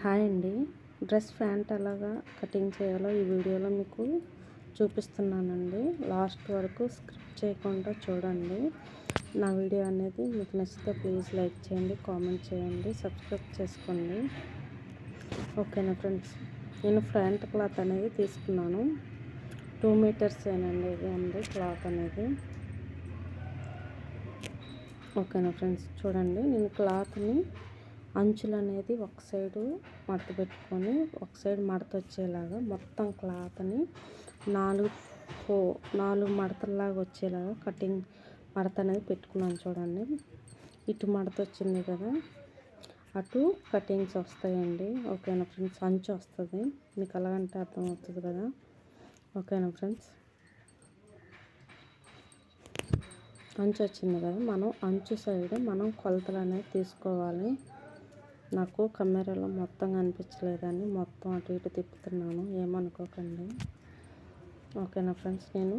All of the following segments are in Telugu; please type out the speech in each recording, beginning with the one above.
హాయ్ అండి. డ్రెస్ ప్యాంట్ ఎలాగా కటింగ్ చేయాలో ఈ వీడియోలో మీకు చూపిస్తున్నానండి. లాస్ట్ వరకు స్కిప్ చేయకుండా చూడండి. నా వీడియో అనేది మీకు నచ్చితే ప్లీజ్ లైక్ చేయండి, కామెంట్ చేయండి, సబ్స్క్రైబ్ చేసుకోండి. ఓకేనా ఫ్రెండ్స్, నేను ఫ్రంట్ క్లాత్ అనేది తీసుకున్నాను. 2 మీటర్స్ ఏనండి ఇది ఉంది క్లాత్ అనేది. ఓకేనా ఫ్రెండ్స్, చూడండి నేను క్లాత్ని అంచులు అనేది ఒక సైడు మడత పెట్టుకొని ఒక సైడ్ మడత వచ్చేలాగా మొత్తం క్లాత్ని నాలుగు మడతల్లాగా వచ్చేలాగా కటింగ్ మడత అనేది పెట్టుకున్నాను. చూడండి, ఇటు మడత వచ్చింది కదా, అటు కటింగ్స్ వస్తాయండి. ఓకేనా ఫ్రెండ్స్, అంచు వస్తుంది, మీకు అలాగంటే అర్థమవుతుంది కదా. ఓకేనా ఫ్రెండ్స్, అంచు వచ్చింది కదా, మనం అంచు సైడ్ మనం కొలతలు అనేది తీసుకోవాలి. నాకు కెమెరాలో మొత్తం కనిపించలేదని మొత్తం అటు ఇటు తిప్పుతున్నాను, ఏమనుకోకండి. ఓకేనా ఫ్రెండ్స్, నేను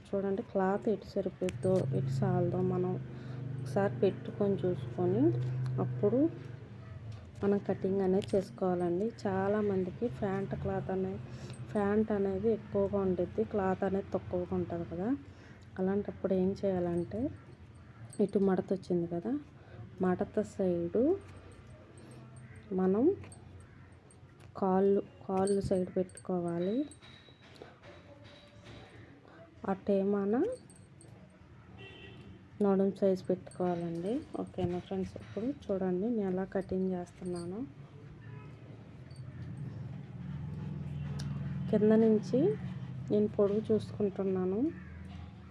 చూడండి క్లాత్ ఎటు సరిపోద్దో ఎటు సాలదో మనం ఒకసారి పెట్టుకొని చూసుకొని అప్పుడు మనం కటింగ్ అనేది చేసుకోవాలండి. చాలామందికి ప్యాంట్ అనేది ఎక్కువగా ఉంటుంది, క్లాత్ అనేది తక్కువగా ఉంటుంది కదా. అలాంటప్పుడు ఏం చేయాలంటే, ఇటు మడత వచ్చింది కదా, మడత సైడు మనం కాళ్ళు సైడ్ పెట్టుకోవాలి. అటేమన్నా నడుం సైజ్ పెట్టుకోవాలండి. ఓకేనా ఫ్రెండ్స్, ఇప్పుడు చూడండి నేను ఎలా కటింగ్ చేస్తున్నాను. కింద నుంచి నేను పొడుగు చూసుకుంటున్నాను,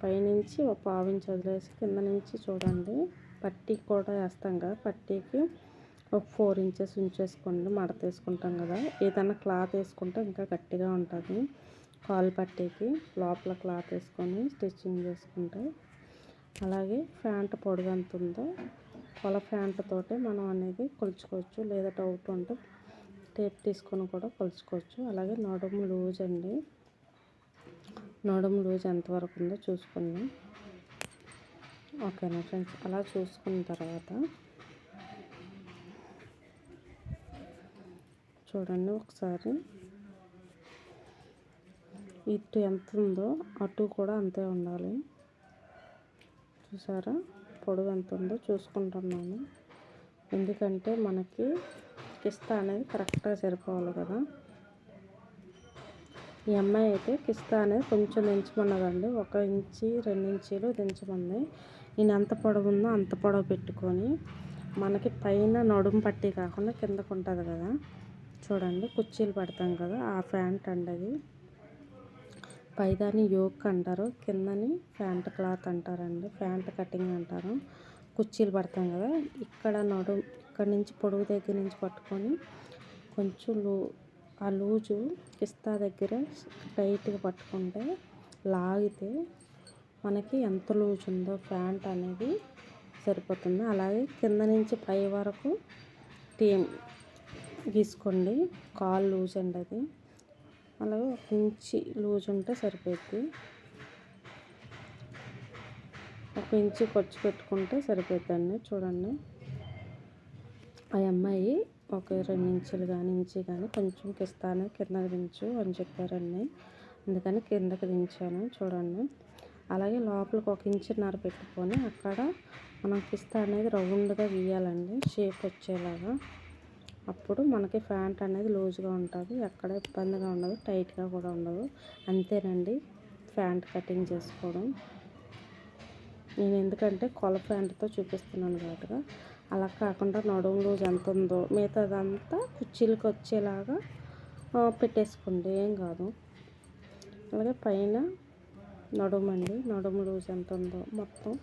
పైనుంచి ఒక 1/2 ఇంచ్ వదిలేసి కింద నుంచి చూడండి పట్టీ కూడా వేస్తాం కదా, పట్టీకి ఒక 4 ఇంచెస్ ఉంచేసుకోండి. మడత వేసుకుంటాం కదా, ఏదైనా క్లాత్ వేసుకుంటే ఇంకా గట్టిగా ఉంటుంది. కాలు పట్టీకి లోపల క్లాత్ వేసుకొని స్టిచ్చింగ్ చేసుకుంటే, అలాగే ప్యాంట్ పొడుగు ఎంత ఉందో ప్యాంట్ తోటి మనం అనేది కొలుచుకోవచ్చు. లేదా డౌట్ ఉంటే టేప్ తీసుకొని కూడా కొలుచుకోవచ్చు. అలాగే నడుము లూజ్ అండి, నడుము లూజ్ ఎంతవరకు ఉందో చూసుకుందాం. ఓకేనా ఫ్రెండ్స్, అలా చూసుకున్న తర్వాత చూడండి ఒకసారి ఇటు ఎంత ఉందో అటు కూడా అంతే ఉండాలి. చూసారా, పొడవు ఎంత ఉందో చూసుకుంటున్నాను, ఎందుకంటే మనకి కిస్తా అనేది కరెక్ట్గా సరిపోవాలి కదా. ఈ అమ్మాయి అయితే కిస్తా అనేది కొంచెం దించమన్నదండి, 1 ఇంచు 2 ఇంచీలు దించమంది. నేను ఎంత పొడవు ఉందో అంత పొడవు పెట్టుకొని మనకి పైన నడుము పట్టీ కాకుండా కిందకు ఉంటుంది కదా, చూడండి కుర్చీలు పడతాం కదా, ఆ ప్యాంట్ అండి అది. పైదాన్ని యోక్ అంటారు, కిందని ప్యాంట్ క్లాత్ అంటారండి, ప్యాంట్ కటింగ్ అంటారు. కుర్చీలు పడతాం కదా, ఇక్కడ నుంచి పొడుగు దగ్గర నుంచి పట్టుకొని కొంచెం ఆ లూజు కిస్తా దగ్గర టైట్గా పట్టుకుంటే లాగితే మనకి ఎంత లూజ్ ఉందో ప్యాంట్ అనేది సరిపోతుంది. అలాగే కింద నుంచి పై వరకు గీసుకోండి. కాలు లూజ్ అండి అది, అలాగే 1 ఇంచు లూజ్ ఉంటే సరిపోద్ది. 1 ఇంచు ఖర్చు పెట్టుకుంటే సరిపోద్దండి. చూడండి, ఆ అమ్మాయి ఒక 2 ఇంచులు కానీ ఇంచు కానీ కొంచెం కిస్తా అనేది కిందకి దించు అని చెప్పారండి, అందుకని కిందకి దించాను. చూడండి, అలాగే లోపలికి 1 ఇంచున్నర పెట్టుకొని అక్కడ మనం కిస్తా అనేది రౌండ్గా గీయాలండి, షేప్ వచ్చేలాగా. అప్పుడు మనకి ప్యాంట్ అనేది లూజ్గా ఉంటుంది, ఎక్కడ ఇబ్బందిగా ఉండదు, టైట్గా కూడా ఉండదు. అంతేనండి ప్యాంట్ కటింగ్ చేసుకోవడం. నేను ఎందుకంటే ప్యాంట్తో చూపిస్తున్నాను కాబట్టి, అలా కాకుండా నడుము లూజ్ ఎంత ఉందో మిగతాదంతా కుర్చీలకు వచ్చేలాగా పెట్టేసుకోండి, ఏం కాదు. అలాగే పైన నడుము లూజ్ ఎంత ఉందో మొత్తం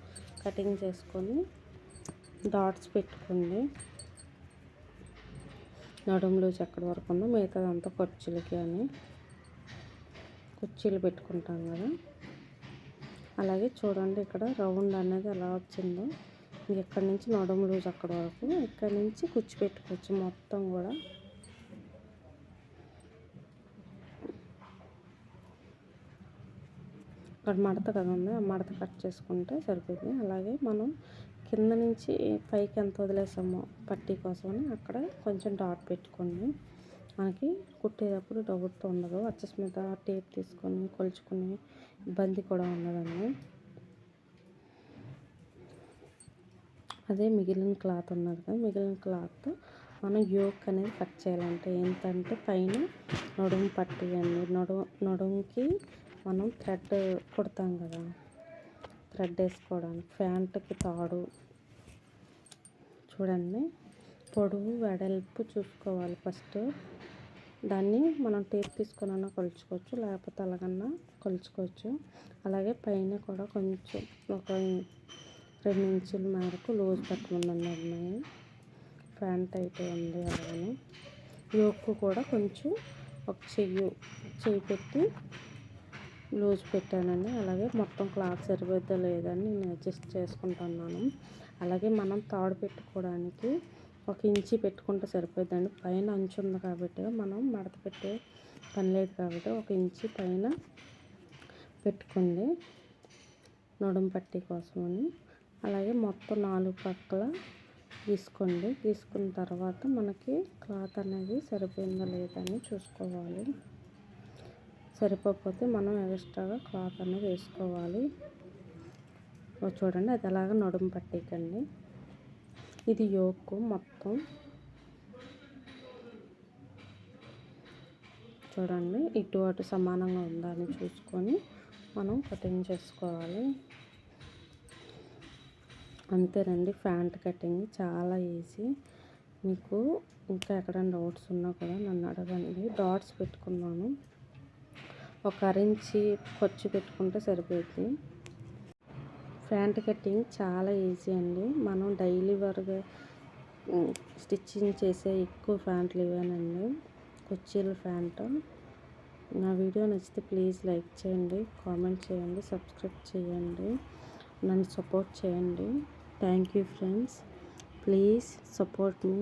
కటింగ్ చేసుకొని డాట్స్ పెట్టుకోండి. నడుము లూజ్ ఎక్కడి వరకు ఉందో మిగతాదంతా కుర్చీలకి అని కుర్చీలు పెట్టుకుంటాం కదా. అలాగే చూడండి ఇక్కడ రౌండ్ అనేది ఎలా వచ్చిందో, ఇక్కడి నుంచి నడుము లూజ్ అక్కడి వరకు, ఇక్కడి నుంచి కుర్చీ పెట్టుకోవచ్చు మొత్తం కూడా. ఇక్కడ మడత కదా ఉంది, ఆ మడత కట్ చేసుకుంటే సరిపోతుంది. అలాగే మనం కింద నుంచి పైకి ఎంత వదిలేసామో పట్టీ కోసమని అక్కడ కొంచెం డాట్ పెట్టుకోండి. మనకి కుట్టేటప్పుడు డౌట్ ఉండదు. అచ్చస్ మీద టేప్ తీసుకొని కొలుచుకునే ఇబ్బంది కూడా ఉండదండి. అదే మిగిలిన క్లాత్ ఉన్నది కదా, మిగిలిన క్లాత్ మనం యోక్ అనేది కట్ చేయాలంటే ఏంటంటే పైన నడుము పట్టీ అండి. నడుముకి మనం థ్రెడ్ కుడతాం కదా, థ్రెడ్ వేసుకోవడానికి ప్యాంటుకి తాడు చూడండి. పొడవు వెడల్పు చూసుకోవాలి ఫస్ట్. దాన్ని మనం టేప్ తీసుకున్నా కొలుచుకోవచ్చు, లేకపోతే అలాగన్నా కొలుచుకోవచ్చు. అలాగే పైన కూడా కొంచెం ఒక 2 ఇంచుల మేరకు లూజ్ పెట్టమన్నాను అమ్మాయి. ప్యాంట్ అయితే ఉంది అలాగే. యోక్ కూడా కొంచెం ఒక చెయ్యి పెట్టి లూజ్ పెట్టానండి. అలాగే మొత్తం క్లాత్ సరిపోద్దా లేదని నేను అడ్జస్ట్ చేసుకుంటున్నాను. అలాగే మనం తాడు పెట్టుకోవడానికి 1 ఇంచి పెట్టుకుంటే సరిపోద్దండి. పైన అంచు ఉంది కాబట్టి మనం మడత పెట్టే పని లేదు కాబట్టి 1 ఇంచి పైన పెట్టుకోండి నడుము పట్టీ కోసమని. అలాగే మొత్తం 4 పక్కల గీసుకోండి. గీసుకున్న తర్వాత మనకి క్లాత్ అనేది సరిపోయిందా లేదా అని చూసుకోవాలి. సరిపోకపోతే మనం ఎక్స్ట్రాగా క్లాత్ అనేది వేసుకోవాలి. చూడండి, అది అలాగా నడుము పట్టీకండి. ఇది యోక్ మొత్తం చూడండి, ఇటు అటు సమానంగా ఉందా అని చూసుకొని మనం కటింగ్ చేసుకోవాలి. అంతేనండి, ప్యాంట్ కటింగ్ చాలా ఈజీ. మీకు ఇంకా ఎక్కడైనా డౌట్స్ ఉన్నా కూడా నన్ను అడగండి. డాట్స్ పెట్టుకున్నాను, ఒక 1/2 ఇంచి ఖర్చు పెట్టుకుంటే సరిపోతుంది. ప్యాంట్ కటింగ్ చాలా ఈజీ అండి. మనం డైలీ వర్క్ స్టిచ్చింగ్ చేసే ఎక్కువ ప్యాంట్లు ఇవేనండి, కుర్చీల ప్యాంటు. నా వీడియో నచ్చితే ప్లీజ్ లైక్ చేయండి, కామెంట్ చేయండి, సబ్స్క్రైబ్ చేయండి, నన్ను సపోర్ట్ చేయండి. Thank you friends, please support me.